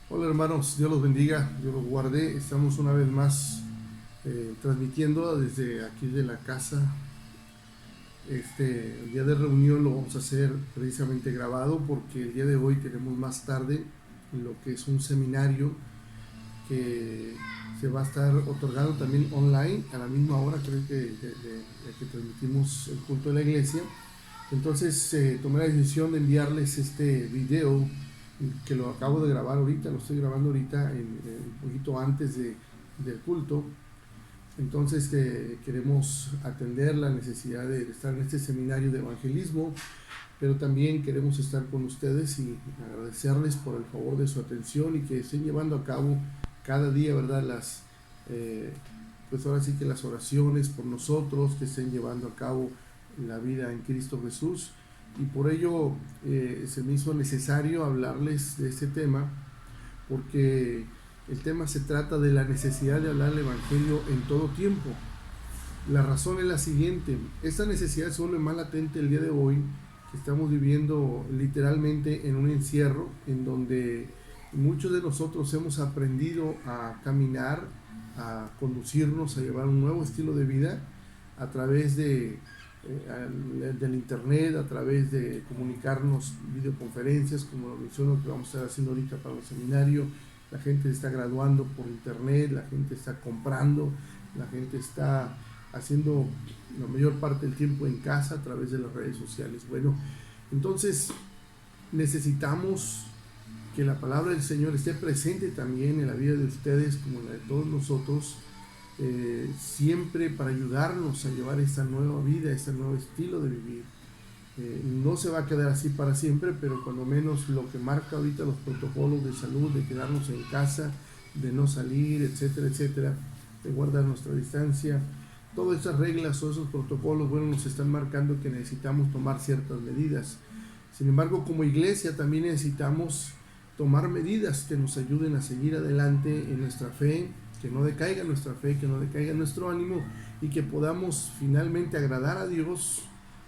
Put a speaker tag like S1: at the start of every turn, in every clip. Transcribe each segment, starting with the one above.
S1: Hola hermanos, Dios los bendiga, Dios los guarde. Estamos una vez más transmitiendo desde aquí de la casa. El día de reunión lo vamos a hacer precisamente grabado porque el día de hoy tenemos más tarde lo que es un seminario que se va a estar otorgando también online a la misma hora, creo que de que transmitimos el culto de la iglesia. Entonces tomé la decisión de enviarles este video que lo acabo de grabar ahorita, lo estoy grabando ahorita un poquito antes del culto. Entonces queremos atender la necesidad de estar en este seminario de evangelismo, pero también queremos estar con ustedes y agradecerles por el favor de su atención y que estén llevando a cabo cada día, ¿verdad? Pues ahora sí que las oraciones por nosotros, que estén llevando a cabo la vida en Cristo Jesús. Y por ello se me hizo necesario hablarles de este tema, porque el tema se trata de la necesidad de hablar el Evangelio en todo tiempo. La razón es la siguiente: esta necesidad se vuelve más latente el día de hoy, que estamos viviendo literalmente en un encierro, en donde muchos de nosotros hemos aprendido a caminar, a conducirnos, a llevar un nuevo estilo de vida a través del internet, a través de comunicarnos, videoconferencias, como lo menciono que vamos a estar haciendo ahorita para el seminario. La gente está graduando por internet, la gente está comprando, la gente está haciendo la mayor parte del tiempo en casa a través de las redes sociales. Bueno, entonces necesitamos que la palabra del Señor esté presente también en la vida de ustedes como en la de todos nosotros, siempre para ayudarnos a llevar esta nueva vida, este nuevo estilo de vivir. No se va a quedar así para siempre, pero cuando menos lo que marca ahorita los protocolos de salud, de quedarnos en casa, de no salir, etcétera, etcétera, de guardar nuestra distancia, todas esas reglas o esos protocolos, bueno, nos están marcando que necesitamos tomar ciertas medidas. Sin embargo, como iglesia también necesitamos tomar medidas que nos ayuden a seguir adelante en nuestra fe, que no decaiga nuestra fe, que no decaiga nuestro ánimo y que podamos finalmente agradar a Dios,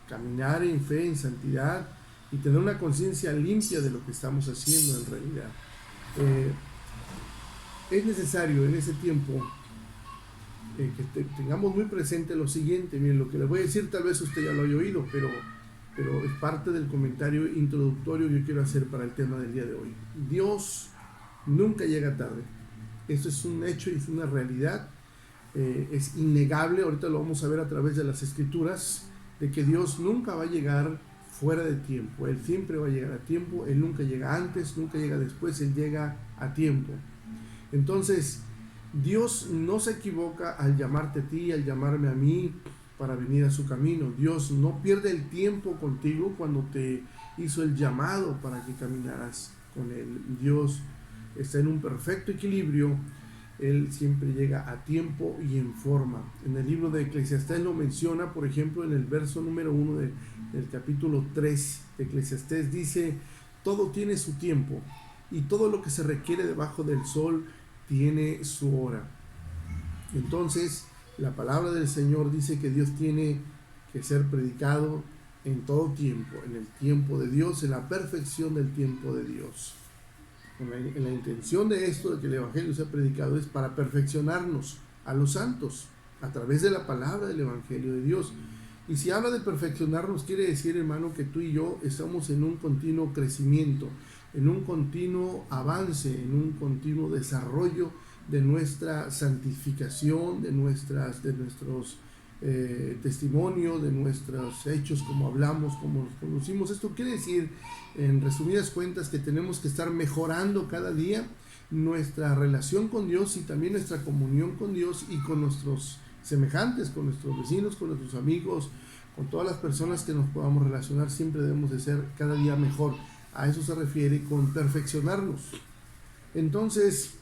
S1: caminar en fe, en santidad y tener una conciencia limpia de lo que estamos haciendo en realidad. Es necesario en ese tiempo que tengamos muy presente lo siguiente. Miren, lo que les voy a decir tal vez usted ya lo haya oído, pero es parte del comentario introductorio que yo quiero hacer para el tema del día de hoy. Dios nunca llega tarde. Esto es un hecho y es una realidad. Es innegable, ahorita lo vamos a ver a través de las escrituras, de que Dios nunca va a llegar fuera de tiempo. Él siempre va a llegar a tiempo. Él nunca llega antes, nunca llega después. Él llega a tiempo. Entonces, Dios no se equivoca al llamarte a ti, al llamarme a mí para venir a su camino. Dios no pierde el tiempo contigo cuando te hizo el llamado para que caminaras con Él. Dios está en un perfecto equilibrio. Él siempre llega a tiempo y en forma. En el libro de Eclesiastés lo menciona, por ejemplo, en el verso número 1 del capítulo 3 de Eclesiastés, dice: todo tiene su tiempo y todo lo que se requiere debajo del sol tiene su hora. Entonces, la palabra del Señor dice que Dios tiene que ser predicado en todo tiempo, en el tiempo de Dios, en la perfección del tiempo de Dios. En la intención de esto, de que el Evangelio sea predicado, es para perfeccionarnos a los santos a través de la palabra del Evangelio de Dios. Y si habla de perfeccionarnos, quiere decir, hermano, que tú y yo estamos en un continuo crecimiento, en un continuo avance, en un continuo desarrollo de nuestra santificación, de nuestros testimonios, de nuestros hechos, como hablamos, como nos conducimos. Esto quiere decir, en resumidas cuentas, que tenemos que estar mejorando cada día nuestra relación con Dios y también nuestra comunión con Dios y con nuestros semejantes, con nuestros vecinos, con nuestros amigos, con todas las personas que nos podamos relacionar. Siempre debemos de ser cada día mejor. A eso se refiere con perfeccionarnos. Entonces,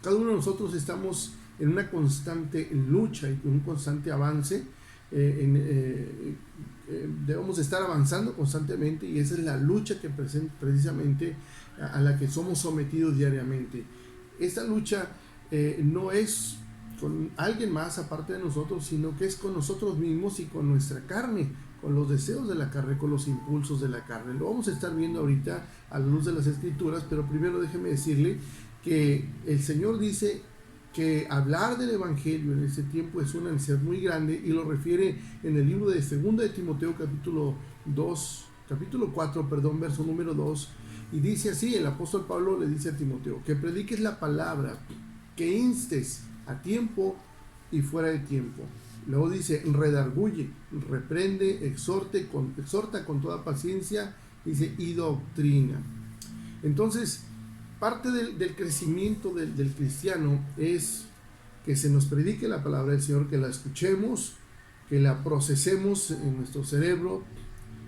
S1: cada uno de nosotros estamos en una constante lucha y un constante avance. Debemos estar avanzando constantemente, y esa es la lucha que precisamente a la que somos sometidos diariamente. Esta lucha no es con alguien más aparte de nosotros, sino que es con nosotros mismos y con nuestra carne, con los deseos de la carne, con los impulsos de la carne. Lo vamos a estar viendo ahorita a la luz de las escrituras, pero primero déjeme decirle que el Señor dice que hablar del Evangelio en ese tiempo es una necesidad muy grande, y lo refiere en el libro de 2 de Timoteo capítulo 4, perdón, verso número 2, y dice así: el apóstol Pablo le dice a Timoteo que prediques la palabra, que instes a tiempo y fuera de tiempo. Luego dice: redarguye, reprende, exhorta con toda paciencia, dice, y doctrina. Entonces, parte del crecimiento del cristiano es que se nos predique la palabra del Señor, que la escuchemos, que la procesemos en nuestro cerebro,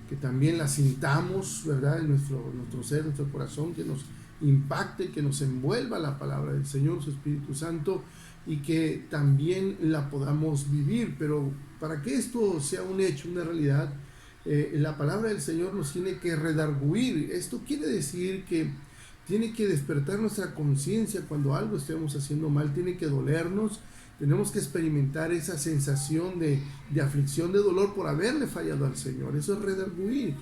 S1: que también la sintamos, ¿verdad?, en nuestro ser, nuestro corazón, que nos impacte, que nos envuelva la palabra del Señor, su Espíritu Santo, y que también la podamos vivir. Pero para que esto sea un hecho, una realidad, la palabra del Señor nos tiene que redarguir. Esto quiere decir que tiene que despertar nuestra conciencia cuando algo estemos haciendo mal, tiene que dolernos, tenemos que experimentar esa sensación de aflicción, de dolor por haberle fallado al Señor. Eso es redarguir.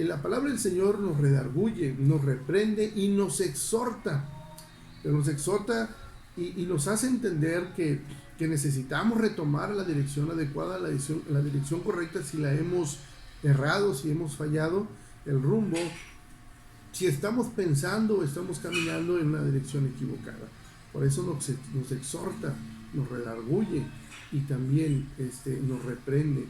S1: La palabra del Señor nos redarguye, nos reprende y nos exhorta. Pero nos exhorta y nos hace entender que necesitamos retomar la dirección adecuada, la dirección correcta, si la hemos errado, si hemos fallado el rumbo, si estamos pensando o estamos caminando en una dirección equivocada. Por eso nos exhorta, nos redarguye y también nos reprende.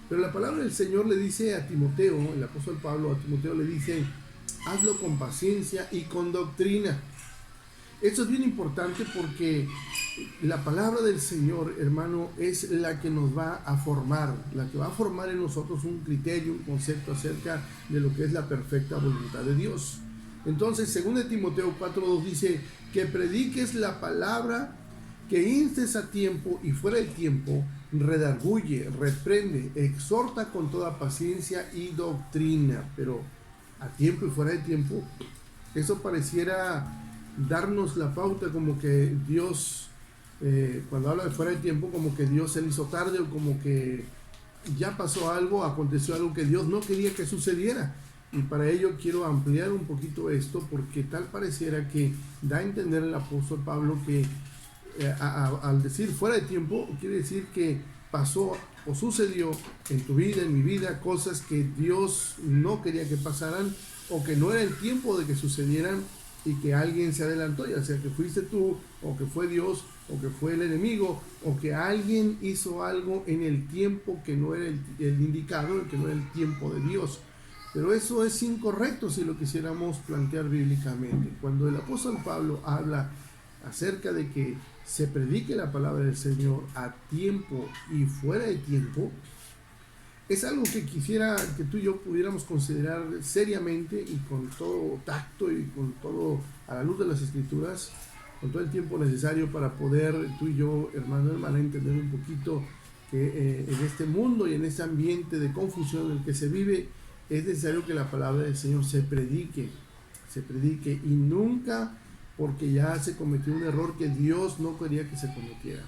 S1: Pero la palabra del Señor le dice a Timoteo, el apóstol Pablo a Timoteo le dice: hazlo con paciencia y con doctrina. Esto es bien importante porque la palabra del Señor, hermano, es la que nos va a formar, la que va a formar en nosotros un criterio, un concepto acerca de lo que es la perfecta voluntad de Dios. Entonces, 2 Timoteo 4:2 dice: que prediques la palabra, que instes a tiempo y fuera de tiempo, redarguye, reprende, exhorta con toda paciencia y doctrina. Pero a tiempo y fuera de tiempo, eso pareciera darnos la pauta como que Dios, cuando habla de fuera de tiempo, como que Dios se le hizo tarde, o como que ya pasó algo, aconteció algo que Dios no quería que sucediera. Y para ello quiero ampliar un poquito esto, porque tal pareciera que da a entender el apóstol Pablo que al decir fuera de tiempo, quiere decir que pasó o sucedió en tu vida, en mi vida, cosas que Dios no quería que pasaran, o que no era el tiempo de que sucedieran, y que alguien se adelantó, ya sea que fuiste tú, o que fue Dios, o que fue el enemigo, o que alguien hizo algo en el tiempo que no era el indicado, que no era el tiempo de Dios. Pero eso es incorrecto si lo quisiéramos plantear bíblicamente. Cuando el apóstol Pablo habla acerca de que se predique la palabra del Señor a tiempo y fuera de tiempo, es algo que quisiera que tú y yo pudiéramos considerar seriamente y con todo tacto y con todo a la luz de las Escrituras, con todo el tiempo necesario para poder tú y yo, hermano, hermana, entender un poquito que en este mundo y en este ambiente de confusión en el que se vive, es necesario que la palabra del Señor se predique, y nunca porque ya se cometió un error que Dios no quería que se cometiera.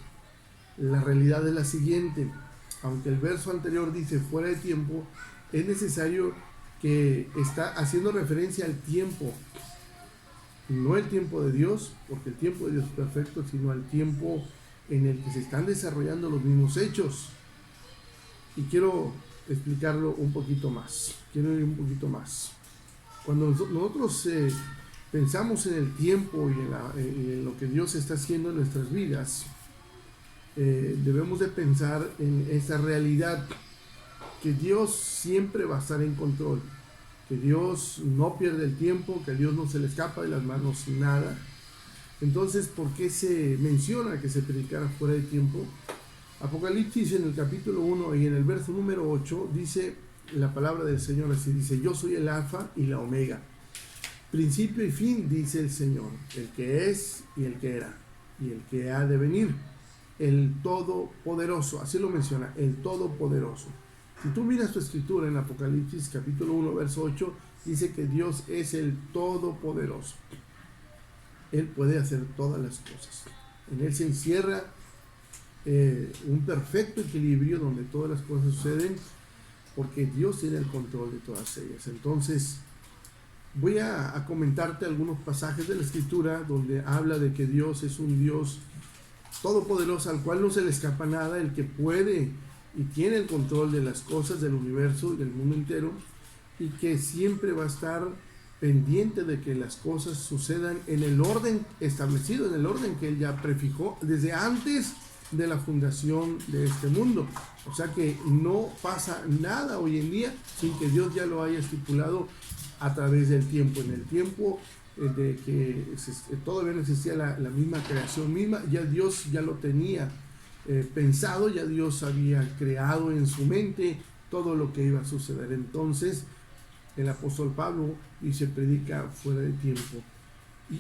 S1: La realidad es la siguiente: aunque el verso anterior dice fuera de tiempo, es necesario que está haciendo referencia al tiempo, no el tiempo de Dios, porque el tiempo de Dios es perfecto, sino al tiempo en el que se están desarrollando los mismos hechos. Y quiero explicarlo un poquito más, quiero ir un poquito más. Cuando nosotros pensamos en el tiempo y en lo que Dios está haciendo en nuestras vidas, debemos de pensar en esa realidad, que Dios siempre va a estar en control, que Dios no pierde el tiempo, que a Dios no se le escapa de las manos nada. Entonces, ¿por qué se menciona que se predicara fuera de tiempo? Apocalipsis, en el capítulo 1 y en el verso número 8, dice la palabra del Señor así, dice: yo soy el alfa y la omega, principio y fin, dice el Señor, el que es y el que era y el que ha de venir, el Todopoderoso. Así lo menciona, el Todopoderoso. Si tú miras tu escritura en Apocalipsis capítulo 1 verso 8, dice que Dios es el Todopoderoso. Él puede hacer todas las cosas. En Él se encierra un perfecto equilibrio donde todas las cosas suceden, porque Dios tiene el control de todas ellas. Entonces, Voy a comentarte algunos pasajes de la Escritura donde habla de que Dios es un Dios todopoderoso al cual no se le escapa nada, el que puede y tiene el control de las cosas del universo y del mundo entero, y que siempre va a estar pendiente de que las cosas sucedan en el orden establecido, en el orden que Él ya prefijó desde antes de la fundación de este mundo. O sea que no pasa nada hoy en día sin que Dios ya lo haya estipulado a través del tiempo. En el tiempo de que todavía no existía la misma creación misma, ya Dios ya lo tenía pensado, ya Dios había creado en su mente todo lo que iba a suceder. Entonces el apóstol Pablo dice: predica fuera de tiempo.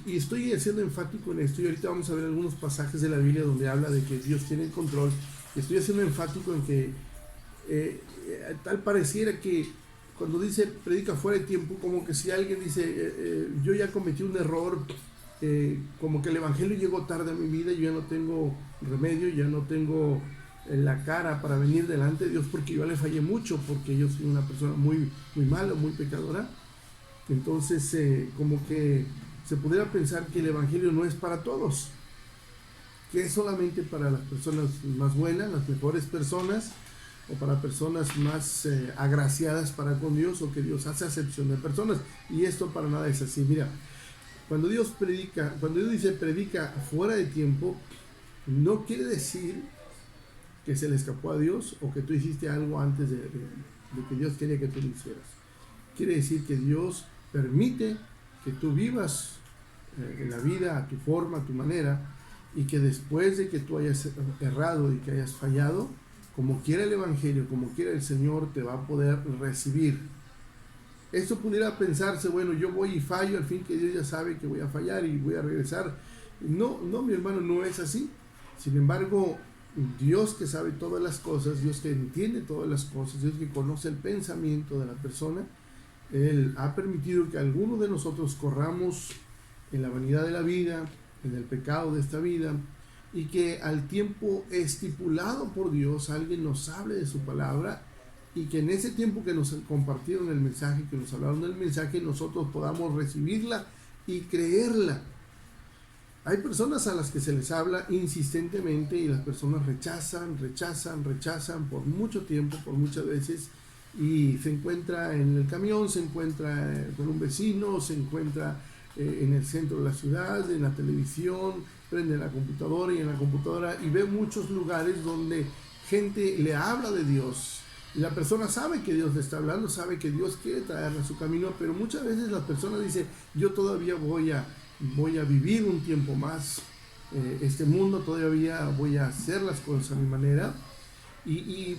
S1: Y estoy siendo enfático en esto, y ahorita vamos a ver algunos pasajes de la Biblia donde habla de que Dios tiene el control. Estoy haciendo enfático en que tal pareciera que cuando dice predica fuera de tiempo, como que si alguien dice yo ya cometí un error, como que el evangelio llegó tarde a mi vida, yo ya no tengo remedio, ya no tengo la cara para venir delante de Dios porque yo le fallé mucho, porque yo soy una persona muy, muy mala, muy pecadora. Entonces como que se pudiera pensar que el evangelio no es para todos, que es solamente para las personas más buenas, las mejores personas, o para personas más agraciadas para con Dios, o que Dios hace acepción de personas. Y esto para nada es así. Mira, cuando Dios dice predica fuera de tiempo, no quiere decir que se le escapó a Dios o que tú hiciste algo antes de que Dios quería que tú lo hicieras. Quiere decir que Dios permite que tú vivas en la vida a tu forma, a tu manera, y que después de que tú hayas errado y que hayas fallado, como quiera el evangelio, como quiera el Señor, te va a poder recibir. Esto pudiera pensarse: bueno, yo voy y fallo, al fin que Dios ya sabe que voy a fallar y voy a regresar. No, mi hermano, no es así. Sin embargo, Dios, que sabe todas las cosas, Dios que entiende todas las cosas, Dios que conoce el pensamiento de la persona, Él ha permitido que algunos de nosotros corramos en la vanidad de la vida, en el pecado de esta vida, y que al tiempo estipulado por Dios alguien nos hable de su palabra, y que en ese tiempo que nos compartieron el mensaje, que nos hablaron del mensaje, nosotros podamos recibirla y creerla. Hay personas a las que se les habla insistentemente y las personas rechazan por mucho tiempo, por muchas veces, y se encuentra en el camión, se encuentra con un vecino, se encuentra en el centro de la ciudad, en la televisión, prende la computadora, y en la computadora y ve muchos lugares donde gente le habla de Dios. Y la persona sabe que Dios le está hablando, sabe que Dios quiere traerla a su camino, pero muchas veces las personas dicen: yo todavía voy a vivir un tiempo más este mundo, todavía voy a hacer las cosas a mi manera. Y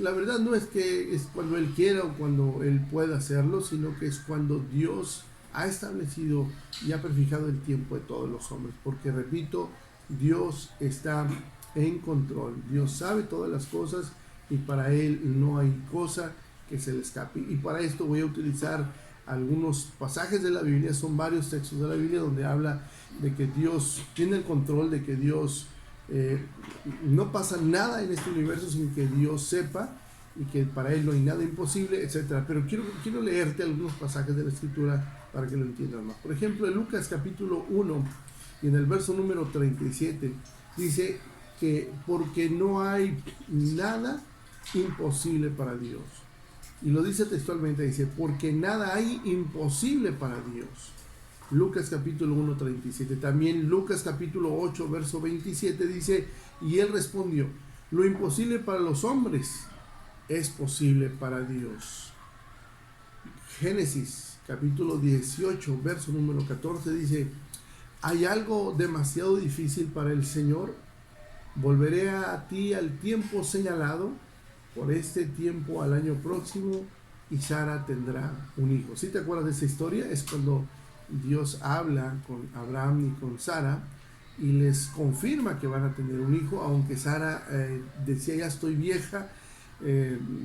S1: la verdad no es que es cuando Él quiera o cuando Él pueda hacerlo, sino que es cuando Dios ha establecido y ha prefijado el tiempo de todos los hombres. Porque repito, Dios está en control, Dios sabe todas las cosas, y para Él no hay cosa que se le escape. Y para esto voy a utilizar algunos pasajes de la Biblia, son varios textos de la Biblia donde habla de que Dios tiene el control, de que Dios no pasa nada en este universo sin que Dios sepa, y que para Él no hay nada imposible, etc. Pero quiero leerte algunos pasajes de la Escritura para que lo entiendan más. Por ejemplo, en Lucas capítulo 1 y en el verso número 37 dice que porque no hay nada imposible para Dios. Y lo dice textualmente, dice: porque nada hay imposible para Dios. Lucas capítulo 1, 37. También Lucas capítulo 8, verso 27 dice: y Él respondió: lo imposible para los hombres es posible para Dios. Génesis capítulo 18, verso número 14 dice: ¿hay algo demasiado difícil para el Señor? Volveré a ti al tiempo señalado, por este tiempo al año próximo, y Sara tendrá un hijo. ¿Sí te acuerdas de esa historia? Es cuando Dios habla con Abraham y con Sara y les confirma que van a tener un hijo, aunque Sara decía: ya estoy vieja,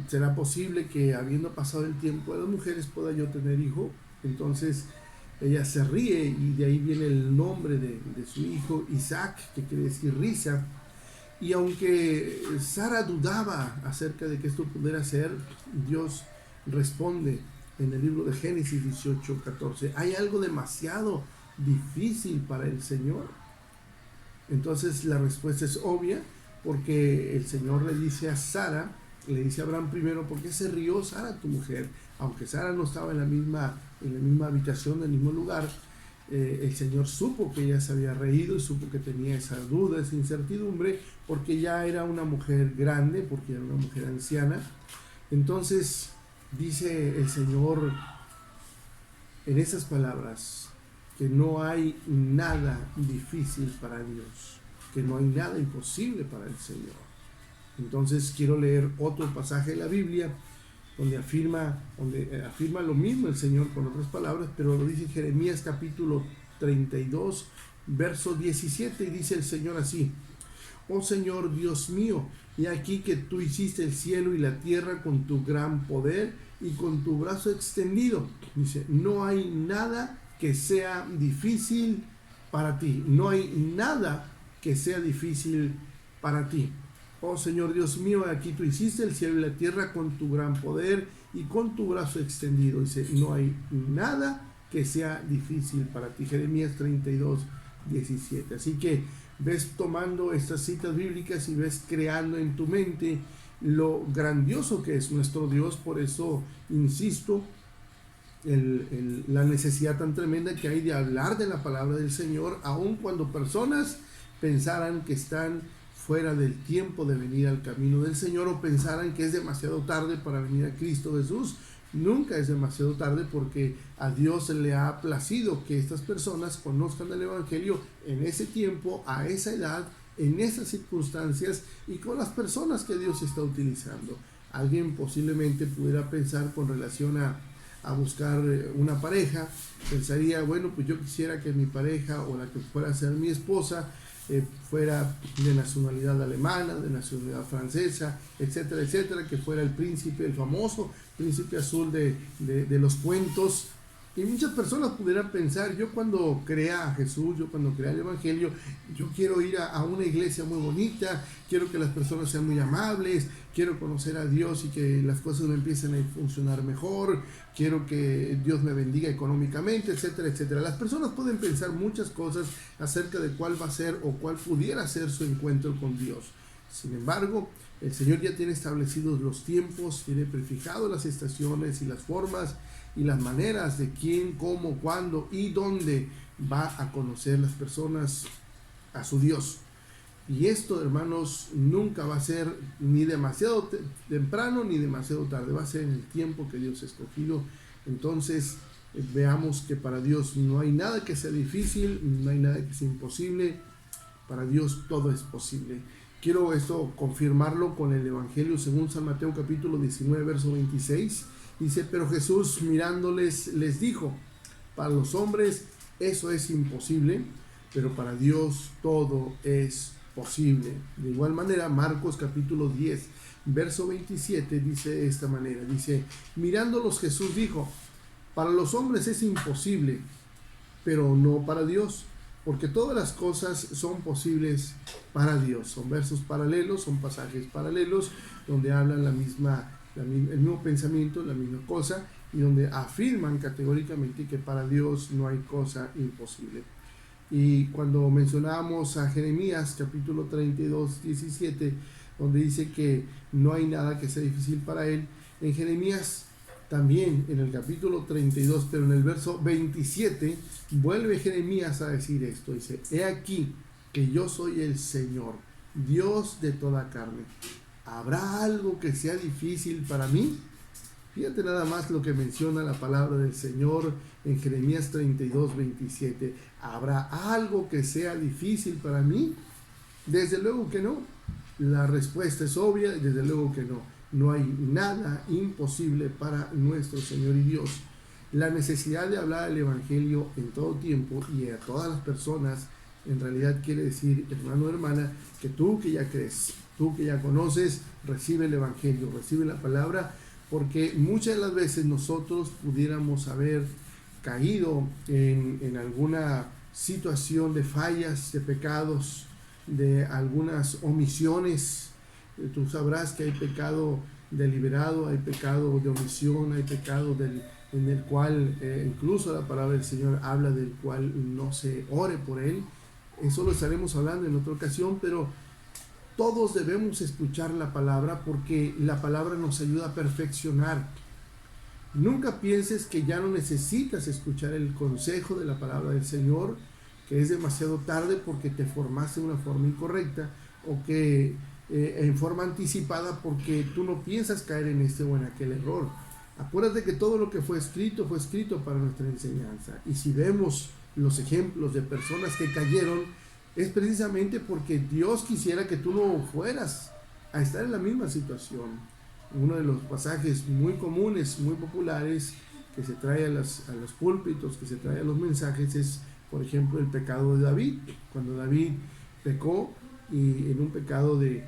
S1: será posible que habiendo pasado el tiempo de las mujeres pueda yo tener hijo. Entonces ella se ríe, y de ahí viene el nombre de su hijo, Isaac, que quiere decir risa. Y aunque Sara dudaba acerca de que esto pudiera ser, Dios responde en el libro de Génesis 18:14. ¿Hay algo demasiado difícil para el Señor? Entonces la respuesta es obvia, porque el Señor le dice a Sara, le dice a Abraham primero: ¿por qué se rió Sara, tu mujer? Aunque Sara no estaba en la misma habitación, en el mismo lugar, el Señor supo que ella se había reído y supo que tenía esa duda, esa incertidumbre, porque ya era una mujer grande, porque era una mujer anciana. Entonces dice el Señor en esas palabras que no hay nada difícil para Dios, que no hay nada imposible para el Señor. Entonces quiero leer otro pasaje de la Biblia donde afirma lo mismo el Señor con otras palabras, pero lo dice en Jeremías capítulo 32, verso 17, y dice el Señor así: oh Señor Dios mío, y aquí que tú hiciste el cielo y la tierra con tu gran poder y con tu brazo extendido. Dice: no hay nada que sea difícil para ti, no hay nada que sea difícil para ti. Oh Señor Dios mío, aquí tú hiciste el cielo y la tierra con tu gran poder y con tu brazo extendido. Dice: no hay nada que sea difícil para ti. Jeremías 32, 17. Así que ves tomando estas citas bíblicas y ves creando en tu mente lo grandioso que es nuestro Dios. Por eso insisto, la necesidad tan tremenda que hay de hablar de la palabra del Señor, aun cuando personas pensaran que están fuera del tiempo de venir al camino del Señor, o pensaran que es demasiado tarde para venir a Cristo Jesús. Nunca es demasiado tarde, porque a Dios le ha placido que estas personas conozcan el Evangelio en ese tiempo, a esa edad, en esas circunstancias y con las personas que Dios está utilizando. Alguien posiblemente pudiera pensar con relación a buscar una pareja, pensaría: bueno, pues yo quisiera que mi pareja, o la que fuera a ser mi esposa, fuera de nacionalidad alemana, de nacionalidad francesa, etcétera, etcétera, que fuera el príncipe, el famoso príncipe azul de los cuentos. Y muchas personas pudieran pensar: yo cuando crea a Jesús, yo cuando crea el Evangelio, yo quiero ir a una iglesia muy bonita, quiero que las personas sean muy amables, quiero conocer a Dios y que las cosas me empiecen a funcionar mejor, quiero que Dios me bendiga económicamente, etcétera, etcétera. Las personas pueden pensar muchas cosas acerca de cuál va a ser o cuál pudiera ser su encuentro con Dios. Sin embargo, el Señor ya tiene establecidos los tiempos, tiene prefijado las estaciones y las formas y las maneras de quién, cómo, cuándo y dónde va a conocer las personas a su Dios. Y esto, hermanos, nunca va a ser ni demasiado temprano ni demasiado tarde, va a ser en el tiempo que Dios ha escogido. Entonces veamos que para Dios no hay nada que sea difícil, no hay nada que sea imposible. Para Dios todo es posible. Quiero esto confirmarlo con el Evangelio según San Mateo capítulo 19, verso 26. Dice: pero Jesús mirándoles les dijo: para los hombres eso es imposible, pero para Dios todo es posible. De igual manera, Marcos capítulo 10, verso 27 dice de esta manera, dice: mirándolos Jesús dijo: para los hombres es imposible, pero no para Dios, porque todas las cosas son posibles para Dios. Son versos paralelos, son pasajes paralelos, donde hablan el mismo pensamiento, la misma cosa, y donde afirman categóricamente que para Dios no hay cosa imposible. Y cuando mencionábamos a Jeremías capítulo 32, 17, donde dice que no hay nada que sea difícil para él, en Jeremías también en el capítulo 32, pero en el verso 27, vuelve Jeremías a decir esto. Dice: he aquí que yo soy el Señor, Dios de toda carne. ¿Habrá algo que sea difícil para mí? Fíjate nada más lo que menciona la palabra del Señor en Jeremías 32, 27. ¿Habrá algo que sea difícil para mí? Desde luego que no. La respuesta es obvia, desde luego que no. No hay nada imposible para nuestro Señor y Dios. La necesidad de hablar el Evangelio en todo tiempo y a todas las personas, en realidad quiere decir, hermano o hermana, que tú que ya crees, tú que ya conoces, recibe el Evangelio, recibe la palabra, porque muchas de las veces nosotros pudiéramos haber caído en alguna situación de fallas, de pecados, de algunas omisiones. Tú sabrás que hay pecado deliberado, hay pecado de omisión, hay pecado del en el cual incluso la palabra del Señor habla del cual no se ore por él. Eso lo estaremos hablando en otra ocasión, pero todos debemos escuchar la palabra porque la palabra nos ayuda a perfeccionar. Nunca pienses que ya no necesitas escuchar el consejo de la palabra del Señor, que es demasiado tarde porque te formaste de una forma incorrecta, o que en forma anticipada porque tú no piensas caer en este o en aquel error. Acuérdate que todo lo que fue escrito para nuestra enseñanza. Y si vemos los ejemplos de personas que cayeron, es precisamente porque Dios quisiera que tú no fueras a estar en la misma situación. Uno de los pasajes muy comunes, muy populares, que se trae a los púlpitos, que se trae a los mensajes, es, por ejemplo, el pecado de David. Cuando David pecó, y en un pecado de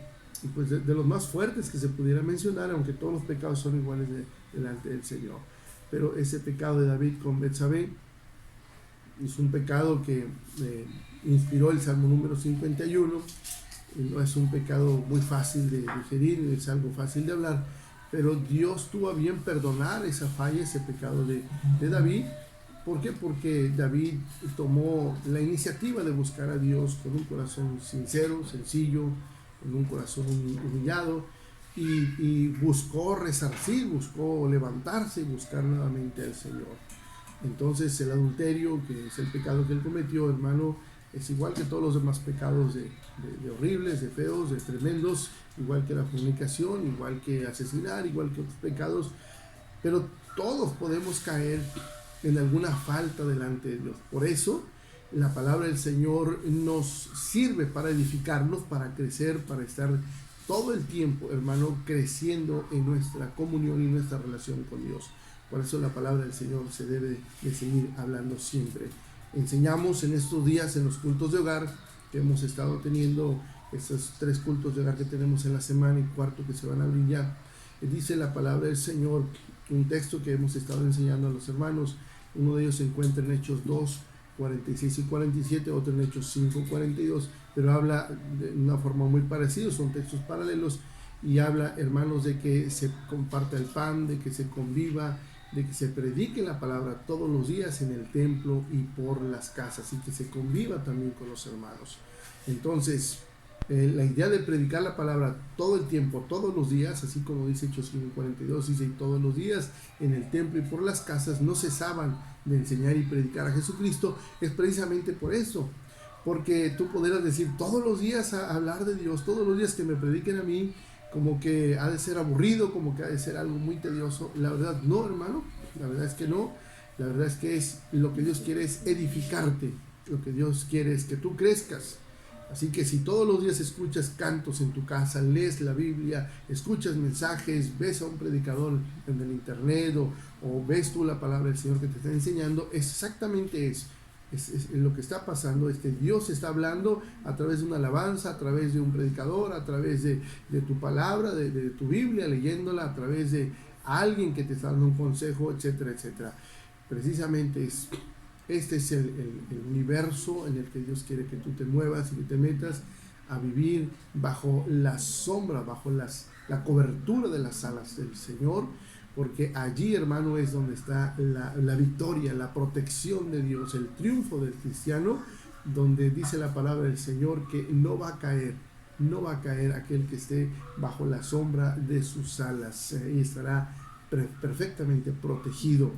S1: los más fuertes que se pudiera mencionar, aunque todos los pecados son iguales delante del Señor. Pero ese pecado de David con Betsabé es un pecado que inspiró el Salmo número 51. No es un pecado muy fácil de digerir, es algo fácil de hablar, pero Dios tuvo a bien perdonar esa falla, ese pecado de David. ¿Por qué? Porque David tomó la iniciativa de buscar a Dios con un corazón sincero, sencillo, con un corazón humillado, y buscó resarcir, buscó levantarse y buscar nuevamente al Señor. Entonces el adulterio, que es el pecado que él cometió, hermano, es igual que todos los demás pecados de horribles, de feos, de tremendos, igual que la fornicación, igual que asesinar, igual que otros pecados, pero todos podemos caer en alguna falta delante de Dios. Por eso la palabra del Señor nos sirve para edificarnos, para crecer, para estar todo el tiempo, hermano, creciendo en nuestra comunión y nuestra relación con Dios. Por eso la palabra del Señor se debe de seguir hablando siempre. Enseñamos en estos días en los cultos de hogar que hemos estado teniendo, estos 3 cultos de hogar que tenemos en la semana y 4 que se van a abrir ya. Dice la palabra del Señor, un texto que hemos estado enseñando a los hermanos. Uno de ellos se encuentra en Hechos 2, 46 y 47, otro en Hechos 5, 42, pero habla de una forma muy parecida, son textos paralelos, y habla, hermanos, de que se comparta el pan, de que se conviva, de que se predique la palabra todos los días en el templo y por las casas, y que se conviva también con los hermanos. Entonces, la idea de predicar la palabra todo el tiempo, todos los días, así como dice Hechos 5:42, dice, y todos los días en el templo y por las casas no cesaban de enseñar y predicar a Jesucristo, es precisamente por eso, porque tú podrás decir todos los días a hablar de Dios, todos los días que me prediquen a mí, como que ha de ser aburrido, como que ha de ser algo muy tedioso. La verdad no, hermano, la verdad es que no. La verdad es que lo que Dios quiere es edificarte, lo que Dios quiere es que tú crezcas. Así que si todos los días escuchas cantos en tu casa, lees la Biblia, escuchas mensajes, ves a un predicador en el internet, o ves tú la palabra del Señor que te está enseñando, es exactamente eso. Es lo que está pasando, es que Dios está hablando a través de una alabanza, a través de un predicador, a través de tu palabra, de tu Biblia, leyéndola, a través de alguien que te está dando un consejo, etcétera, etcétera. Precisamente este es el universo en el que Dios quiere que tú te muevas y que te metas a vivir bajo la sombra, bajo la cobertura de las alas del Señor, porque allí, hermano, es donde está la victoria, la protección de Dios, el triunfo del cristiano, donde dice la palabra del Señor que no va a caer aquel que esté bajo la sombra de sus alas, y estará perfectamente protegido.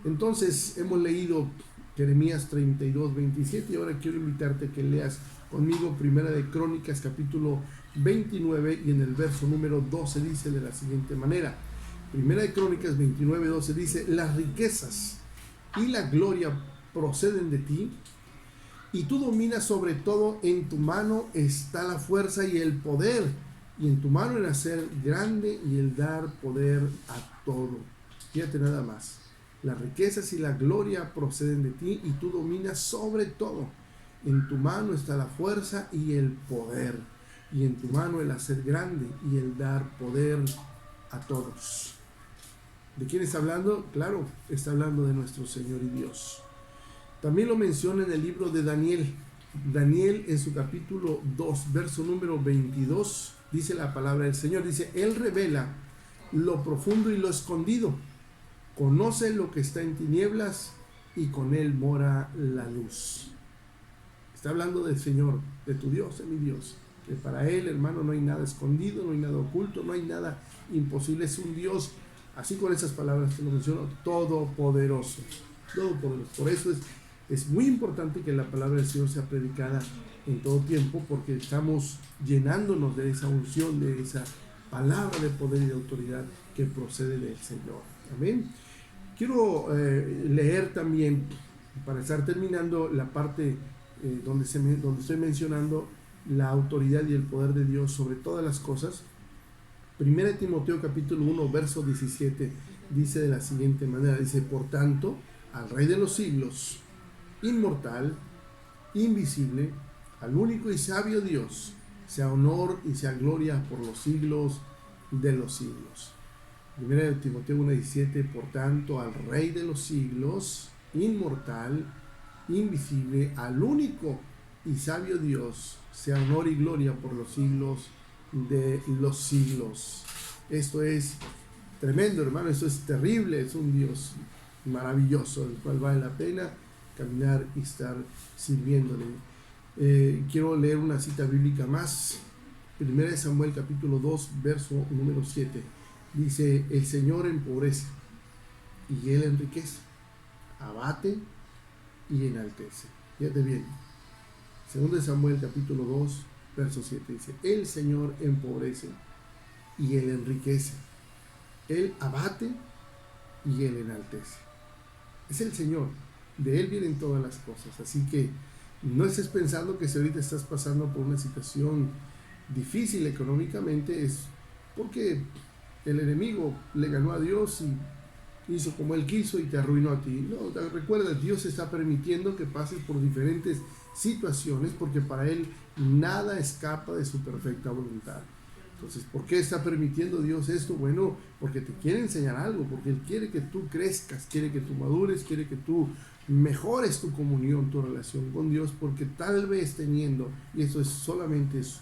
S1: Entonces hemos leído Jeremías 32:27, y ahora quiero invitarte a que leas conmigo Primera de Crónicas capítulo 29, y en el verso número 12 dice de la siguiente manera. Primera de Crónicas 29:12 dice: las riquezas y la gloria proceden de ti, y tú dominas sobre todo, en tu mano está la fuerza y el poder, y en tu mano el hacer grande y el dar poder a todo. Fíjate nada más. Las riquezas y la gloria proceden de ti, y tú dominas sobre todo. En tu mano está la fuerza y el poder, y en tu mano el hacer grande y el dar poder a todos. ¿De quién está hablando? Claro, está hablando de nuestro Señor y Dios. También lo menciona en el libro de Daniel. Daniel, en su capítulo 2, verso número 22, dice la palabra del Señor, dice: Él revela lo profundo y lo escondido, conoce lo que está en tinieblas y con él mora la luz. Está hablando del Señor, de tu Dios, de mi Dios, que para él, hermano, no hay nada escondido, no hay nada oculto, no hay nada imposible. Es un Dios, así con esas palabras que lo menciono, todopoderoso, todopoderoso. Por eso es muy importante que la palabra del Señor sea predicada en todo tiempo, porque estamos llenándonos de esa unción, de esa palabra de poder y de autoridad que procede del Señor. Amén. Quiero leer también, para estar terminando, la parte donde estoy mencionando la autoridad y el poder de Dios sobre todas las cosas. 1 Timoteo capítulo 1, verso 17, dice de la siguiente manera, dice: por tanto, al Rey de los siglos, inmortal, invisible, al único y sabio Dios, sea honor y sea gloria por los siglos de los siglos. 1 Timoteo 1:17, por tanto, al Rey de los siglos, inmortal, invisible, al único y sabio Dios, sea honor y gloria por los siglos de los siglos. Esto es tremendo, hermano, esto es terrible, es un Dios maravilloso, el cual vale la pena caminar y estar sirviéndole. Quiero leer una cita bíblica más. 1 Samuel capítulo 2, verso número 7. Dice: el Señor empobrece y Él enriquece, abate y enaltece. Fíjate bien. 2 Samuel capítulo 2, verso 7 dice: el Señor empobrece y Él enriquece, Él abate y Él enaltece. Es el Señor, de Él vienen todas las cosas. Así que no estés pensando que si ahorita estás pasando por una situación difícil económicamente, es porque el enemigo le ganó a Dios y hizo como Él quiso y te arruinó a ti. No, recuerda, Dios está permitiendo que pases por diferentes situaciones porque para Él nada escapa de su perfecta voluntad. Entonces, ¿por qué está permitiendo Dios esto? Bueno, porque te quiere enseñar algo, porque Él quiere que tú crezcas, quiere que tú madures, quiere que tú mejores tu comunión, tu relación con Dios, porque tal vez teniendo, y eso es solamente es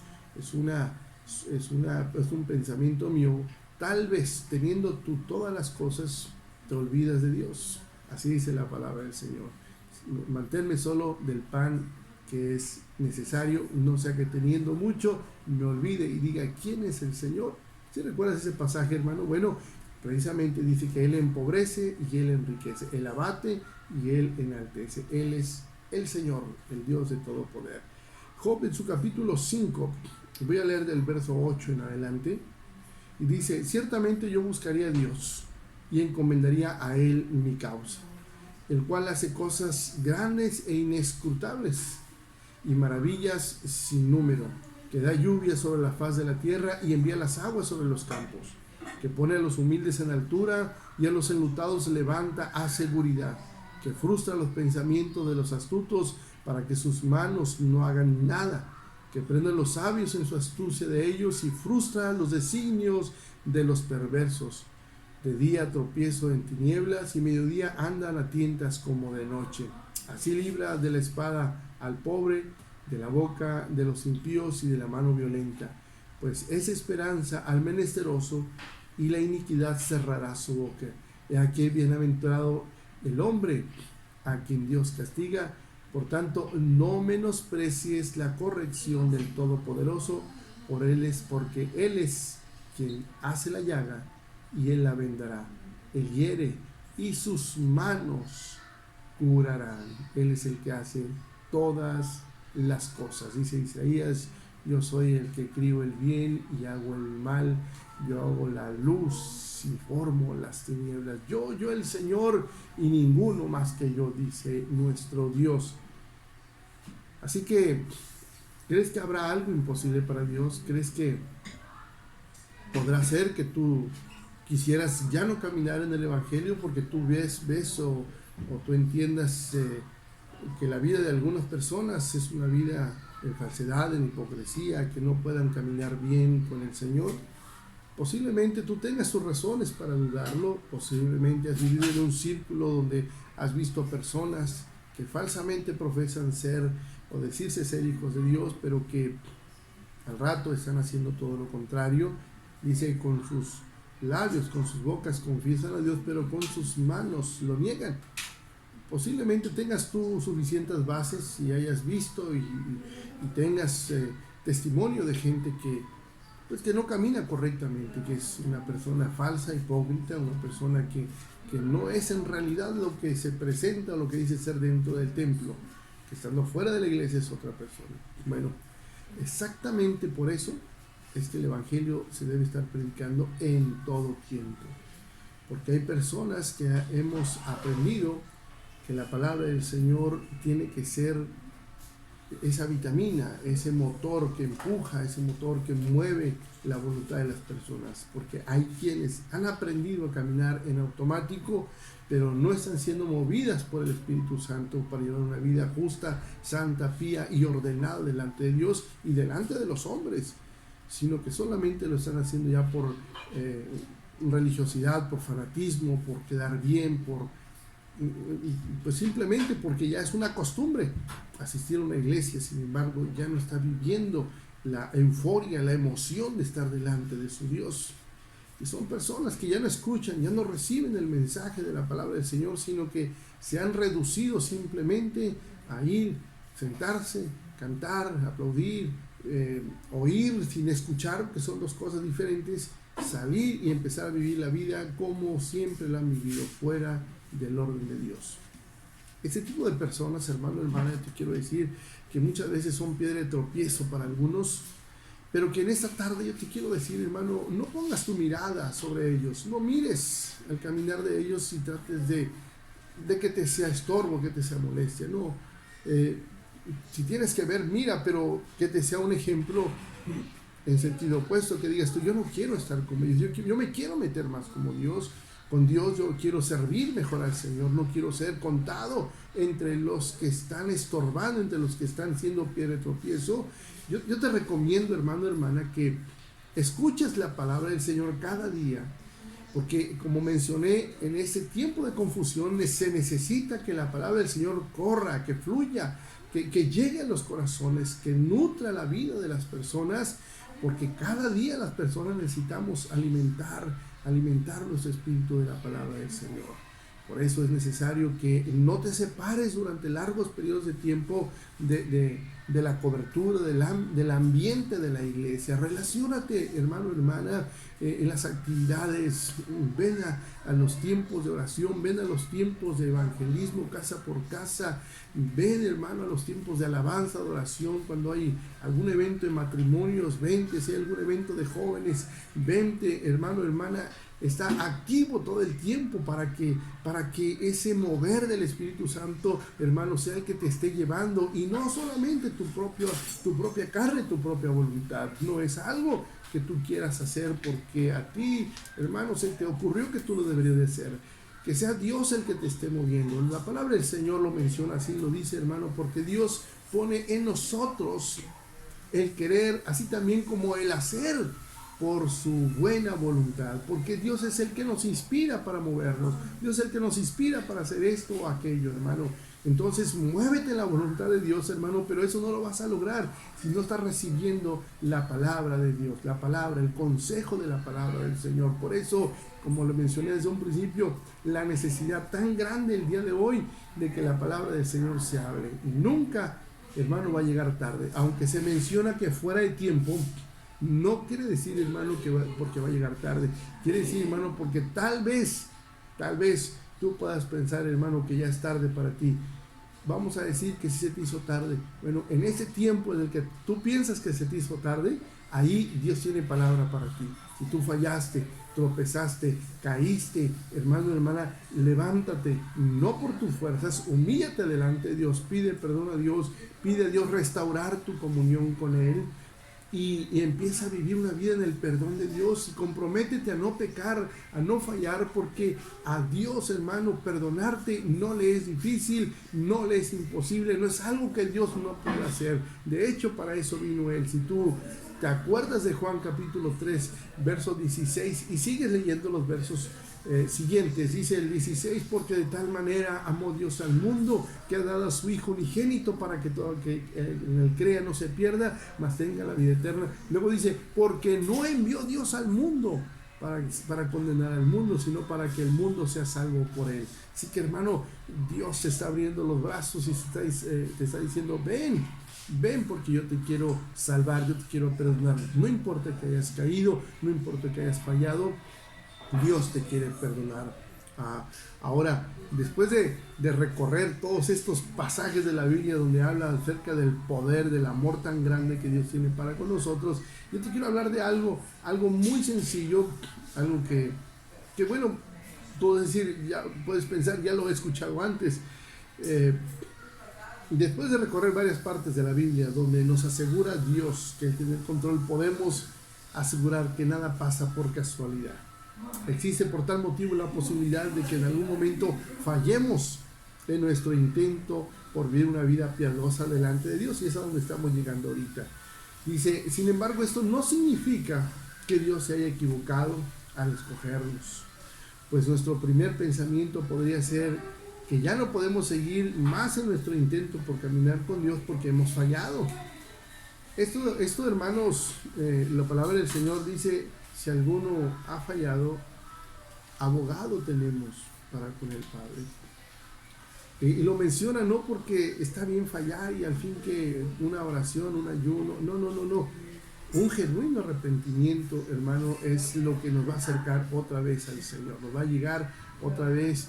S1: un pensamiento mío, tal vez teniendo tú todas las cosas, te olvidas de Dios. Así dice la palabra del Señor. Manténme solo del pan que es necesario, no sea que teniendo mucho me olvide y diga quién es el Señor. ¿Sí recuerdas ese pasaje, hermano? Bueno, precisamente dice que Él empobrece y Él enriquece, Él abate y Él enaltece. Él es el Señor, el Dios de todo poder. Job, en su capítulo 5, voy a leer del verso 8 en adelante, y dice: ciertamente yo buscaría a Dios y encomendaría a Él mi causa, el cual hace cosas grandes e inescrutables y maravillas sin número, que da lluvia sobre la faz de la tierra y envía las aguas sobre los campos, que pone a los humildes en altura y a los enlutados levanta a seguridad, que frustra los pensamientos de los astutos para que sus manos no hagan nada, que prende a los sabios en su astucia de ellos y frustra los designios de los perversos. De día tropiezo en tinieblas y mediodía andan a tientas como de noche. Así libra de la espada al pobre, de la boca de los impíos y de la mano violenta. Pues es esperanza al menesteroso y la iniquidad cerrará su boca. He aquí bienaventurado el hombre a quien Dios castiga. Por tanto, no menosprecies la corrección del Todopoderoso, porque Él es quien hace la llaga y Él la vendará. Él hiere y sus manos curarán. Él es el que hace todas las cosas. Dice Isaías: yo soy el que crío el bien y hago el mal, yo hago la luz y formo las tinieblas. Yo el Señor y ninguno más que yo, dice nuestro Dios. Así que, ¿crees que habrá algo imposible para Dios? ¿Crees que podrá ser que tú quisieras ya no caminar en el Evangelio porque tú ves o tú entiendas que la vida de algunas personas es una vida en falsedad, en hipocresía, que no puedan caminar bien con el Señor? Posiblemente tú tengas tus razones para dudarlo, posiblemente has vivido en un círculo donde has visto a personas que falsamente profesan ser o decirse ser hijos de Dios, pero que al rato están haciendo todo lo contrario. Dice: con sus labios, con sus bocas confiesan a Dios, pero con sus manos lo niegan. Posiblemente tengas tú suficientes bases y hayas visto y tengas testimonio de gente que no camina correctamente, que es una persona falsa, hipócrita, una persona que no es en realidad lo que se presenta, lo que dice ser dentro del templo, que estando fuera de la iglesia es otra persona. Bueno, exactamente por eso es que el Evangelio se debe estar predicando en todo tiempo, porque hay personas que hemos aprendido que la palabra del Señor tiene que ser esa vitamina, ese motor que empuja, ese motor que mueve la voluntad de las personas, porque hay quienes han aprendido a caminar en automático, pero no están siendo movidas por el Espíritu Santo para llevar una vida justa, santa, pía y ordenada delante de Dios y delante de los hombres, sino que solamente lo están haciendo ya por religiosidad, por fanatismo, por quedar bien, pues simplemente porque ya es una costumbre asistir a una iglesia. Sin embargo, ya no está viviendo la euforia, la emoción de estar delante de su Dios. Y son personas que ya no escuchan, ya no reciben el mensaje de la palabra del Señor, sino que se han reducido simplemente a ir, sentarse, cantar, aplaudir, oír sin escuchar, que son dos cosas diferentes, salir y empezar a vivir la vida como siempre la han vivido, fuera del orden de Dios. Este tipo de personas, hermano, hermana, te quiero decir que muchas veces son piedra de tropiezo para algunos, pero que en esta tarde yo te quiero decir, hermano, no pongas tu mirada sobre ellos, no mires al caminar de ellos y trates de que te sea estorbo, que te sea molestia, no. Si tienes que ver, mira, pero que te sea un ejemplo en sentido opuesto, que digas tú, yo no quiero estar como ellos, yo me quiero meter más como Dios. Con Dios yo quiero servir mejor al Señor, no quiero ser contado entre los que están estorbando, entre los que están siendo piedra de tropiezo. Yo te recomiendo, hermano, hermana, que escuches la palabra del Señor cada día, porque como mencioné, en ese tiempo de confusión se necesita que la palabra del Señor corra, que fluya, que llegue a los corazones, que nutra la vida de las personas, porque cada día las personas necesitamos alimentar nuestro espíritu de la palabra del Señor. Por eso es necesario que no te separes durante largos periodos de tiempo de la cobertura, del ambiente de la iglesia. Relaciónate, hermano, hermana, en las actividades. Ven a los tiempos de oración, ven a los tiempos de evangelismo casa por casa. Ven, hermano, a los tiempos de alabanza, de oración. Cuando hay algún evento de matrimonios, vente. Si hay algún evento de jóvenes, vente, hermano, hermana. Está activo todo el tiempo para que ese mover del Espíritu Santo, hermano, sea el que te esté llevando, y no solamente tu propia carne, tu propia voluntad. No es algo que tú quieras hacer porque a ti, hermano, se te ocurrió que tú lo deberías de hacer. Que sea Dios el que te esté moviendo. La palabra del Señor lo menciona así, lo dice, hermano, porque Dios pone en nosotros el querer, así también como el hacer, por su buena voluntad, porque Dios es el que nos inspira para movernos, Dios es el que nos inspira para hacer esto o aquello, hermano. Entonces muévete en la voluntad de Dios, hermano, pero eso no lo vas a lograr si no estás recibiendo la palabra de Dios, la palabra, el consejo de la palabra del Señor. Por eso, como lo mencioné desde un principio, la necesidad tan grande el día de hoy de que la palabra del Señor se hable. Y nunca, hermano, va a llegar tarde, aunque se menciona que fuera de tiempo. No quiere decir, hermano, porque va a llegar tarde. Quiere decir, hermano, porque tal vez tú puedas pensar, hermano, que ya es tarde para ti. Vamos a decir que sí se te hizo tarde. Bueno, en ese tiempo en el que tú piensas que se te hizo tarde, ahí Dios tiene palabra para ti. Si tú fallaste, tropezaste, caíste, hermano, hermana, levántate, no por tus fuerzas, humíllate delante de Dios, pide perdón a Dios, pide a Dios restaurar tu comunión con Él. Y empieza a vivir una vida en el perdón de Dios, y comprométete a no pecar, a no fallar, porque a Dios, hermano, perdonarte no le es difícil, no le es imposible, no es algo que Dios no pueda hacer. De hecho, para eso vino Él. Si tú te acuerdas de Juan capítulo 3, verso 16, y sigues leyendo los versos siguientes, dice el 16, porque de tal manera amó Dios al mundo que ha dado a su Hijo unigénito para que todo el que en él crea no se pierda, mas tenga la vida eterna. Luego dice, porque no envió Dios al mundo para condenar al mundo, sino para que el mundo sea salvo por él. Así que, hermano, Dios te está abriendo los brazos y te está diciendo, ven porque yo te quiero salvar, yo te quiero perdonar. No importa que hayas caído, no importa que hayas fallado, Dios te quiere perdonar. Ahora, después de recorrer todos estos pasajes de la Biblia donde habla acerca del poder, del amor tan grande que Dios tiene para con nosotros, yo te quiero hablar de algo muy sencillo, algo que bueno, puedes pensar, ya lo he escuchado antes. Después de recorrer varias partes de la Biblia donde nos asegura Dios que tiene el control, podemos asegurar que nada pasa por casualidad. Existe por tal motivo la posibilidad de que en algún momento fallemos en nuestro intento por vivir una vida piadosa delante de Dios, y es a donde estamos llegando ahorita. Dice, sin embargo, esto no significa que Dios se haya equivocado al escogernos, pues nuestro primer pensamiento podría ser que ya no podemos seguir más en nuestro intento por caminar con Dios porque hemos fallado. Esto hermanos, la palabra del Señor dice, si alguno ha fallado, abogado tenemos para con el Padre. Y lo menciona no porque está bien fallar y al fin que una oración, un ayuno, no. Un genuino arrepentimiento, hermano, es lo que nos va a acercar otra vez al Señor. Nos va a llevar otra vez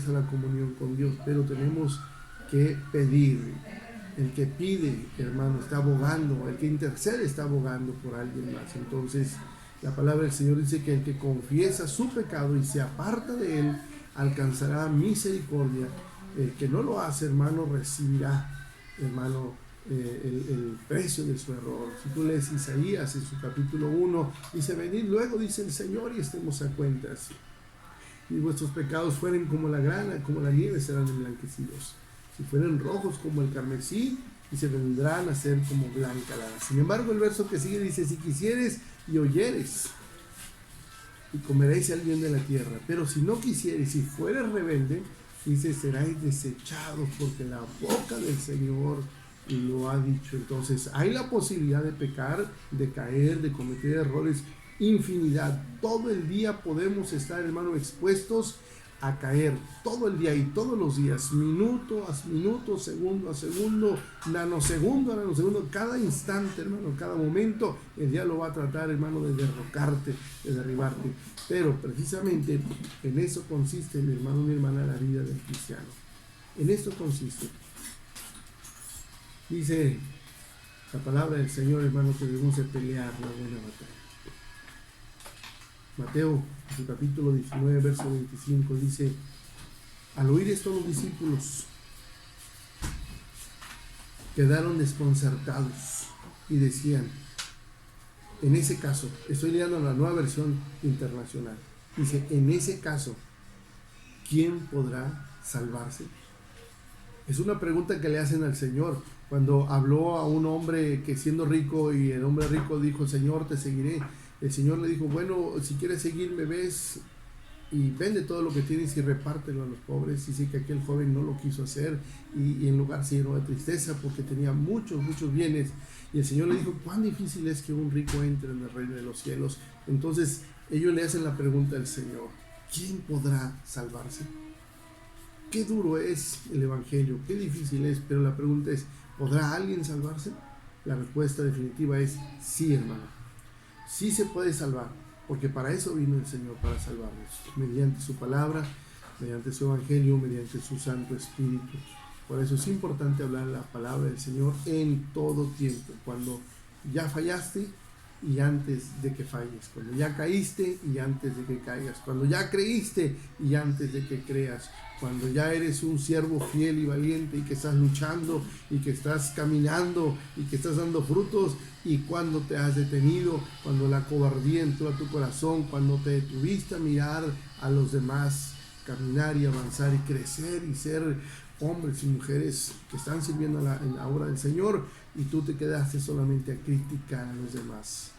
S1: a la comunión con Dios, pero tenemos que pedir. El que pide, hermano, está abogando, el que intercede está abogando por alguien más. Entonces, la palabra del Señor dice que el que confiesa su pecado y se aparta de él, alcanzará misericordia. El que no lo hace, hermano, recibirá, hermano, el precio de su error. Si tú lees Isaías en su capítulo 1, dice, venid luego, dice el Señor, y estemos a cuentas. Y vuestros pecados fueren como la grana, como la nieve, serán emblanquecidos. Si fueren rojos como el carmesí, y se vendrán a ser como blanca lana. Sin embargo, el verso que sigue dice, si quisieres y oyeres, y comeréis el bien de la tierra, pero si no quisieres y fueres rebelde, dice, seráis desechados, porque la boca del Señor lo ha dicho. Entonces, hay la posibilidad de pecar, de caer, de cometer errores, infinidad. Todo el día podemos estar, hermano, expuestos a caer, todo el día y todos los días, minuto a minuto, segundo a segundo, nanosegundo a nanosegundo, cada instante, hermano, cada momento, el diablo va a tratar, hermano, de derrocarte, de derribarte. Pero precisamente en eso consiste, mi hermano, mi hermana, la vida del cristiano. En esto consiste. Dice la palabra del Señor, hermano, que debemos de pelear la buena batalla. Mateo, en su capítulo 19, verso 25, dice, al oír esto los discípulos quedaron desconcertados y decían, en ese caso, estoy leyendo la Nueva Versión Internacional, dice, en ese caso, ¿quién podrá salvarse? Es una pregunta que le hacen al Señor cuando habló a un hombre que siendo rico, y el hombre rico dijo, Señor, te seguiré. El Señor le dijo, bueno, si quieres seguirme, ves y vende todo lo que tienes y repártelo a los pobres. Dice que aquel joven no lo quiso hacer y en lugar se llenó de tristeza porque tenía muchos bienes. Y el Señor le dijo, cuán difícil es que un rico entre en el reino de los cielos. Entonces ellos le hacen la pregunta al Señor, ¿quién podrá salvarse? Qué duro es el Evangelio, qué difícil es, pero la pregunta es, ¿podrá alguien salvarse? La respuesta definitiva es sí, hermano. Sí se puede salvar, porque para eso vino el Señor, para salvarnos, mediante su palabra, mediante su evangelio, mediante su Santo Espíritu. Por eso es importante hablar la palabra del Señor en todo tiempo, cuando ya fallaste y antes de que falles, cuando ya caíste y antes de que caigas, cuando ya creíste y antes de que creas, cuando ya eres un siervo fiel y valiente y que estás luchando y que estás caminando y que estás dando frutos, y cuando te has detenido, cuando la cobardía entró a tu corazón, cuando te detuviste a mirar a los demás, caminar y avanzar y crecer y ser hombres y mujeres que están sirviendo en la obra del Señor, y tú te quedaste solamente a criticar a los demás.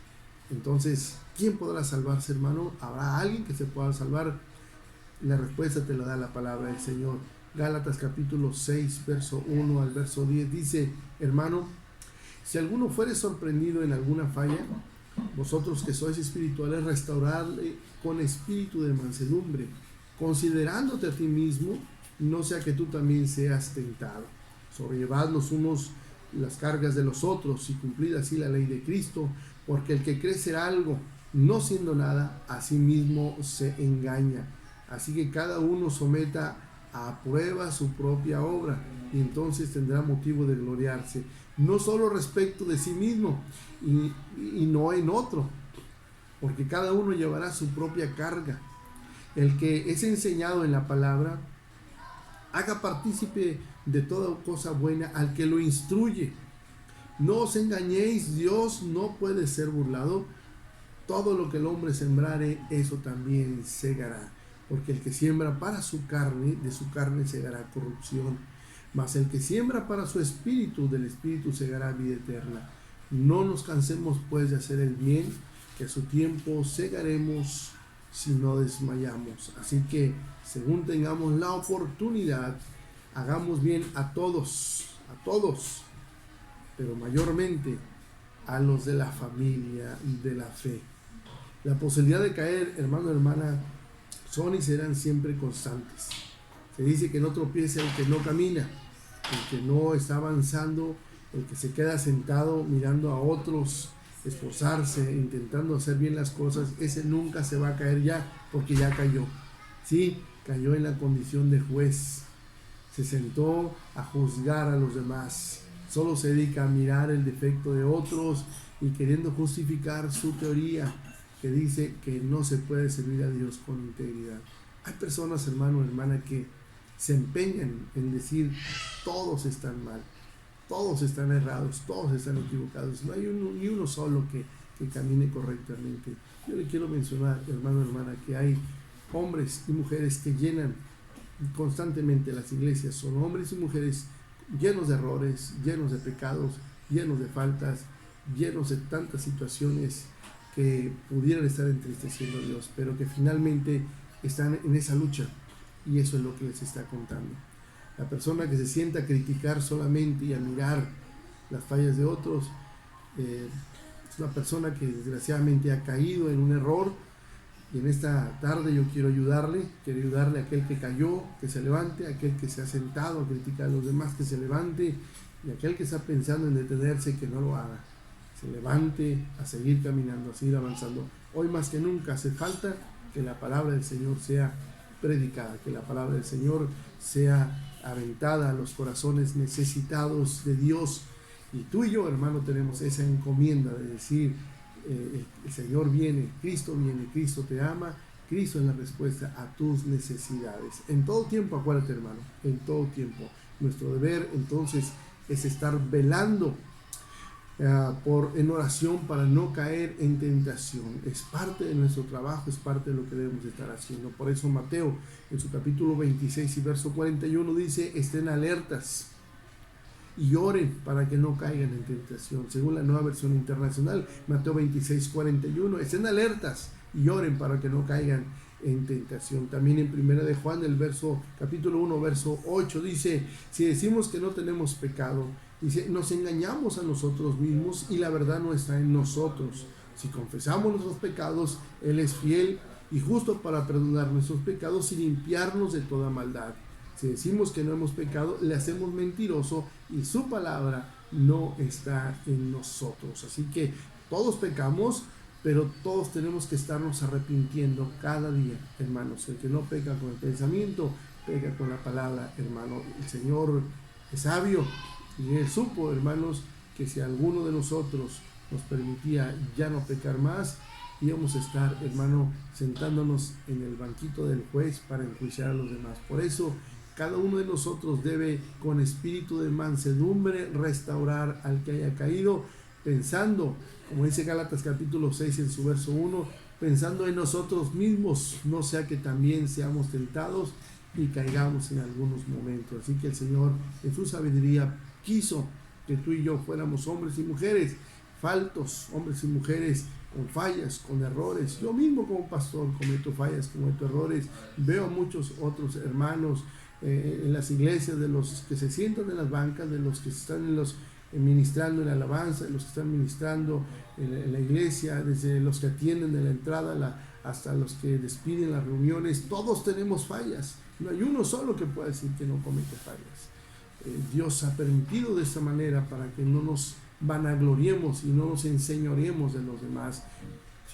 S1: Entonces, ¿quién podrá salvarse, hermano? ¿Habrá alguien que se pueda salvar? La respuesta te la da la palabra del Señor. Gálatas capítulo 6, verso 1 al verso 10 dice, hermano, si alguno fuere sorprendido en alguna falla, Vosotros que sois espirituales, restaurarle con espíritu de mansedumbre, considerándote a ti mismo, no sea que tú también seas tentado. Sobrellevad los unos las cargas de los otros y cumplid así la ley de Cristo, porque el que cree ser algo, no siendo nada, a sí mismo se engaña. Así que cada uno someta a prueba su propia obra, y entonces tendrá motivo de gloriarse, no solo respecto de sí mismo y no en otro, porque cada uno llevará su propia carga. El que es enseñado en la palabra, haga partícipe de toda cosa buena al que lo instruye. No os engañéis, Dios no puede ser burlado. Todo lo que el hombre sembrare, eso también segará. Porque el que siembra para su carne, de su carne segará corrupción. Mas el que siembra para su espíritu, del espíritu segará vida eterna. No nos cansemos pues de hacer el bien, que a su tiempo segaremos si no desmayamos. Así que, según tengamos la oportunidad, hagamos bien a todos, pero mayormente a los de la familia de la fe. La posibilidad de caer, hermano, hermana, son y serán siempre constantes. Se dice que no tropiece el que no camina, el que no está avanzando, el que se queda sentado mirando a otros esforzarse, intentando hacer bien las cosas, ese nunca se va a caer ya, porque ya cayó. Sí, cayó en la condición de juez. Se sentó a juzgar a los demás. Solo se dedica a mirar el defecto de otros y queriendo justificar su teoría que dice que no se puede servir a Dios con integridad. Hay personas, hermano, hermana, que se empeñan en decir todos están mal, todos están errados, todos están equivocados. No hay ni uno solo que camine correctamente. Yo le quiero mencionar, hermano, hermana, que hay hombres y mujeres que llenan constantemente las iglesias. Son hombres y mujeres llenos de errores, llenos de pecados, llenos de faltas, llenos de tantas situaciones que pudieran estar entristeciendo a Dios, pero que finalmente están en esa lucha, y eso es lo que les está contando. La persona que se sienta a criticar solamente y a mirar las fallas de otros, es una persona que desgraciadamente ha caído en un error, y en esta tarde yo quiero ayudarle a aquel que cayó, que se levante, a aquel que se ha sentado a criticar a los demás, que se levante, y aquel que está pensando en detenerse, que no lo haga. Se levante a seguir caminando, a seguir avanzando. Hoy más que nunca hace falta que la palabra del Señor sea predicada, que la palabra del Señor sea aventada a los corazones necesitados de Dios. Y tú y yo, hermano, tenemos esa encomienda de decir, el Señor viene, Cristo te ama, Cristo es la respuesta a tus necesidades. En todo tiempo, acuérdate, hermano, en todo tiempo. Nuestro deber entonces es estar velando en oración para no caer en tentación. Es parte de nuestro trabajo, es parte de lo que debemos estar haciendo. Por eso Mateo, en su capítulo 26 y verso 41, dice: estén alertas y oren para que no caigan en tentación. Según la Nueva Versión Internacional, Mateo 26, 41, estén alertas y oren para que no caigan en tentación. También en Primera de Juan, capítulo 1, verso 8, dice: si decimos que no tenemos pecado, dice, nos engañamos a nosotros mismos y la verdad no está en nosotros. Si confesamos nuestros pecados, Él es fiel y justo para perdonar nuestros pecados y limpiarnos de toda maldad. Si decimos que no hemos pecado, le hacemos mentiroso y su palabra no está en nosotros. Así que todos pecamos, pero todos tenemos que estarnos arrepintiendo cada día, hermanos. El que no peca con el pensamiento, peca con la palabra, hermano. El Señor es sabio y Él supo, hermanos, que si alguno de nosotros nos permitía ya no pecar más, íbamos a estar, hermano, sentándonos en el banquito del juez para enjuiciar a los demás. Por eso, cada uno de nosotros debe, con espíritu de mansedumbre, restaurar al que haya caído, pensando, como dice Gálatas capítulo 6 en su verso 1, pensando en nosotros mismos, no sea que también seamos tentados y caigamos en algunos momentos. Así que el Señor, en su sabiduría, quiso que tú y yo fuéramos hombres y mujeres faltos, hombres y mujeres con fallas, con errores. Yo mismo como pastor cometo fallas, cometo errores. Veo a muchos otros hermanos en las iglesias, de los que se sientan en las bancas, de los que están ministrando en la alabanza, los que están ministrando en la iglesia, desde los que atienden de la entrada hasta los que despiden las reuniones. Todos tenemos fallas. No hay uno solo que pueda decir que no comete fallas. Dios ha permitido de esta manera para que no nos vanagloriemos y no nos enseñoremos de los demás,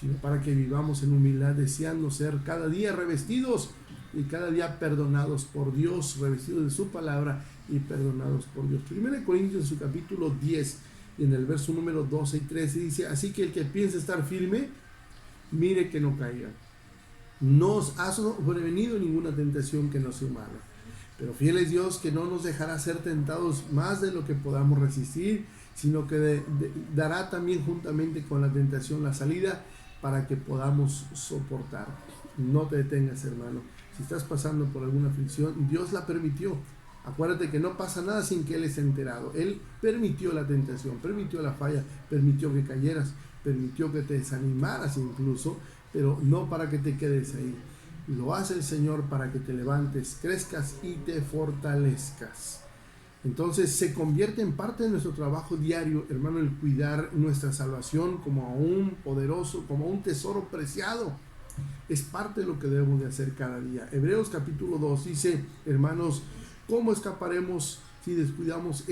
S1: sino para que vivamos en humildad, deseando ser cada día revestidos y cada día perdonados por Dios, revestidos de su palabra y perdonados por Dios. 1 Corintios en su capítulo 10 y en el verso número 12 y 13 dice: así que el que piensa estar firme, mire que no caiga. No os ha sobrevenido ninguna tentación que no sea humana, pero fiel es Dios, que no nos dejará ser tentados más de lo que podamos resistir, sino que dará también juntamente con la tentación la salida para que podamos soportar. No te detengas, hermano. Si estás pasando por alguna aflicción, Dios la permitió. Acuérdate que no pasa nada sin que Él esté enterado. Él permitió la tentación, permitió la falla, permitió que cayeras, permitió que te desanimaras incluso, pero no para que te quedes ahí. Lo hace el Señor para que te levantes, crezcas y te fortalezcas. Entonces se convierte en parte de nuestro trabajo diario, hermano, el cuidar nuestra salvación como a un poderoso, como a un tesoro preciado. Es parte de lo que debemos de hacer cada día. Hebreos capítulo 2 dice: hermanos, ¿cómo escaparemos si descuidamos